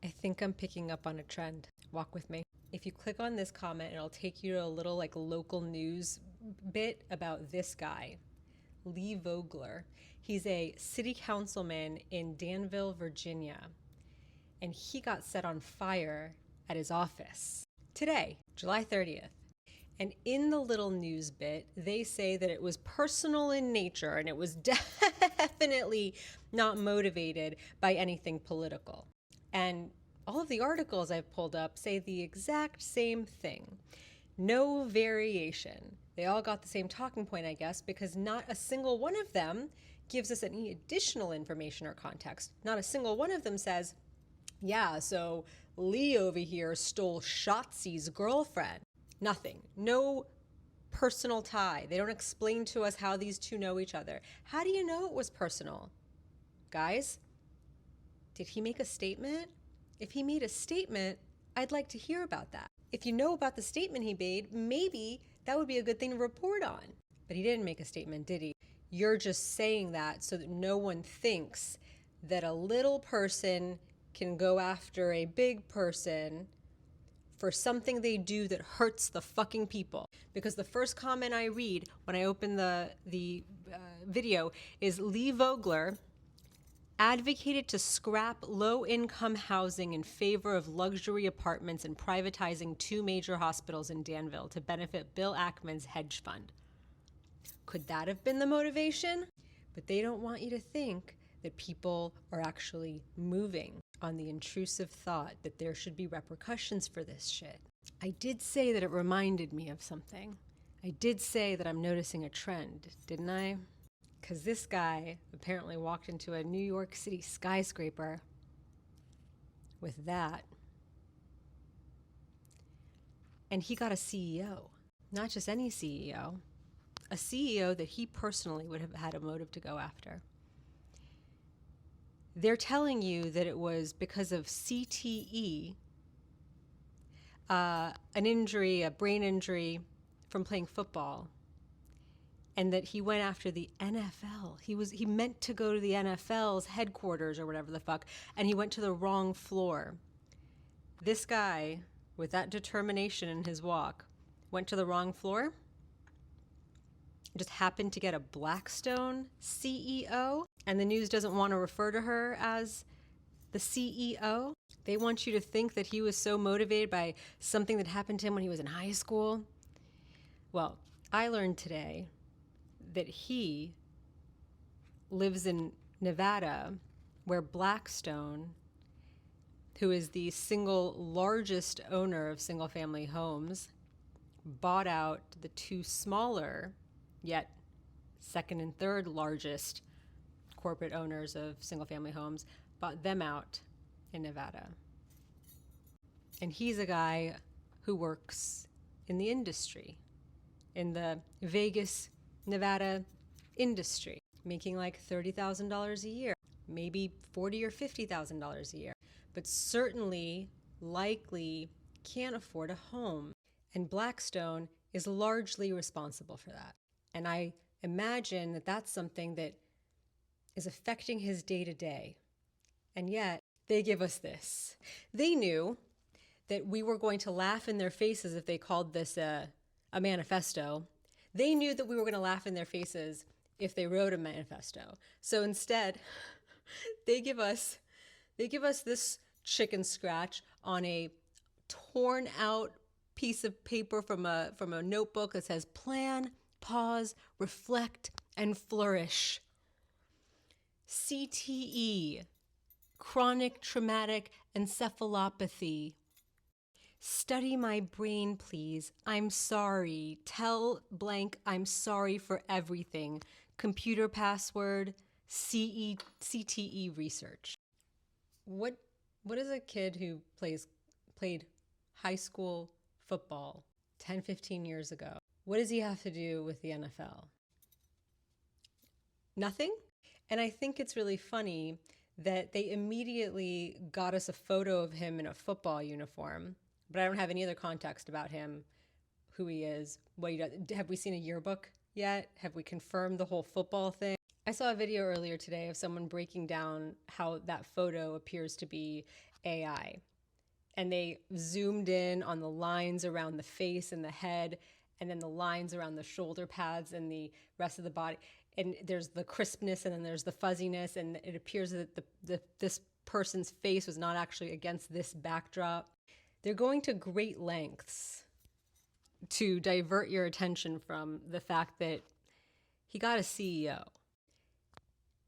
I think I'm picking up on a trend. Walk with me. If you click on this comment, it'll take you to a little local news bit about this guy, Lee Vogler. He's a city councilman in Danville, Virginia, and he got set on fire at his office today, July 30th. And in the little news bit, they say that it was personal in nature and it was definitely not motivated by anything political. And all of the articles I've pulled up say the exact same thing. No variation. They all got the same talking point, I guess, because not a single one of them gives us any additional information or context. Not a single one of them says, yeah, so Lee over here stole Shotzi's girlfriend. Nothing. No personal tie. They don't explain to us how these two know each other. How do you know it was personal? Guys, did he make a statement? If he made a statement, I'd like to hear about that. If you know about the statement he made, maybe that would be a good thing to report on. But he didn't make a statement, did he? You're just saying that so that no one thinks that a little person can go after a big person for something they do that hurts the fucking people. Because the first comment I read when I open the video is Lee Vogler advocated to scrap low-income housing in favor of luxury apartments and privatizing 2 major hospitals in Danville to benefit Bill Ackman's hedge fund. Could that have been the motivation? But they don't want you to think that people are actually moving on the intrusive thought that there should be repercussions for this shit. I did say that it reminded me of something. I did say that I'm noticing a trend, didn't I? Because this guy apparently walked into a New York City skyscraper with that. And he got a CEO. Not just any CEO. A CEO that he personally would have had a motive to go after. They're telling you that it was because of CTE, an injury, a brain injury from playing football, and that he went after the NFL. He meant to go to the NFL's headquarters or whatever the fuck, and he went to the wrong floor. This guy, with that determination in his walk, went to the wrong floor, just happened to get a Blackstone CEO, and the news doesn't want to refer to her as the CEO. They want you to think that he was so motivated by something that happened to him when he was in high school. Well, I learned today that he lives in Nevada, where Blackstone, who is the single largest owner of single-family homes, bought out the 2 smaller, yet second and third largest corporate owners of single-family homes, bought them out in Nevada. And he's a guy who works in the industry, in the Vegas, Nevada industry, making like $30,000 a year, maybe $40,000 or $50,000 a year, but certainly, likely can't afford a home. And Blackstone is largely responsible for that. And I imagine that that's something that is affecting his day-to-day. And yet, they give us this. They knew that we were going to laugh in their faces if they called this a manifesto. They knew that we were going to laugh in their faces if they wrote a manifesto. So instead, they give us this chicken scratch on a torn out piece of paper from a notebook that says plan, pause, reflect, and flourish. CTE, chronic traumatic encephalopathy. Study my brain, please. I'm sorry. Tell blank I'm sorry for everything. Computer password, CTE research. What is a kid who played high school football 10, 15 years ago? What does he have to do with the NFL? Nothing? And I think it's really funny that they immediately got us a photo of him in a football uniform, but I don't have any other context about him, who he is, what he does. Have we seen a yearbook yet? Have we confirmed the whole football thing? I saw a video earlier today of someone breaking down how that photo appears to be AI. And they zoomed in on the lines around the face and the head, and then the lines around the shoulder pads and the rest of the body. And there's the crispness, and then there's the fuzziness, and it appears that this person's face was not actually against this backdrop. They're going to great lengths to divert your attention from the fact that he got a CEO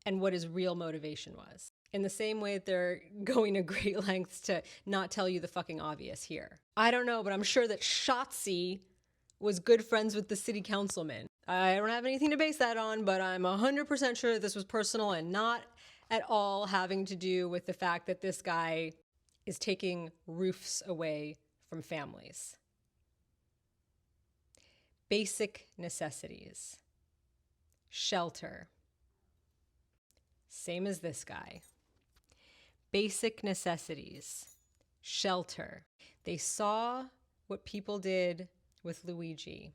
and what his real motivation was. In the same way that they're going to great lengths to not tell you the fucking obvious here. I don't know, but I'm sure that Shotzi was good friends with the city councilman. I don't have anything to base that on, but I'm 100% sure that this was personal and not at all having to do with the fact that this guy is taking roofs away from families. Basic necessities. Shelter. Same as this guy. Basic necessities. Shelter. They saw what people did with Luigi.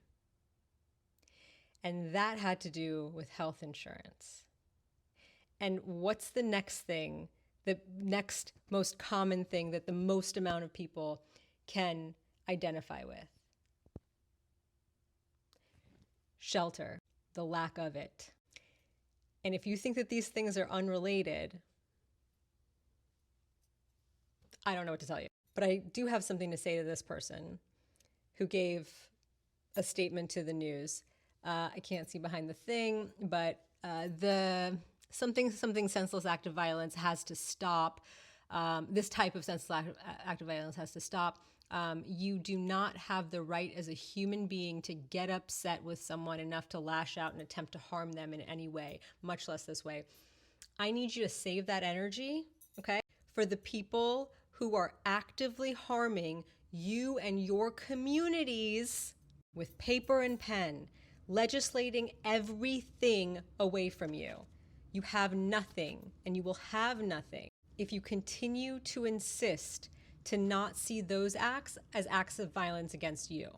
And that had to do with health insurance. And what's the next thing, the next most common thing that the most amount of people can identify with? Shelter, the lack of it. And if you think that these things are unrelated, I don't know what to tell you. But I do have something to say to this person who gave a statement to the news. I can't see behind the thing, but the something senseless act of violence has to stop. This type of senseless act of violence has to stop. You do not have the right as a human being to get upset with someone enough to lash out and attempt to harm them in any way, much less this way. I need you to save that energy, okay, for the people who are actively harming you and your communities with paper and pen, legislating everything away from you. You have nothing, and you will have nothing if you continue to insist to not see those acts as acts of violence against you.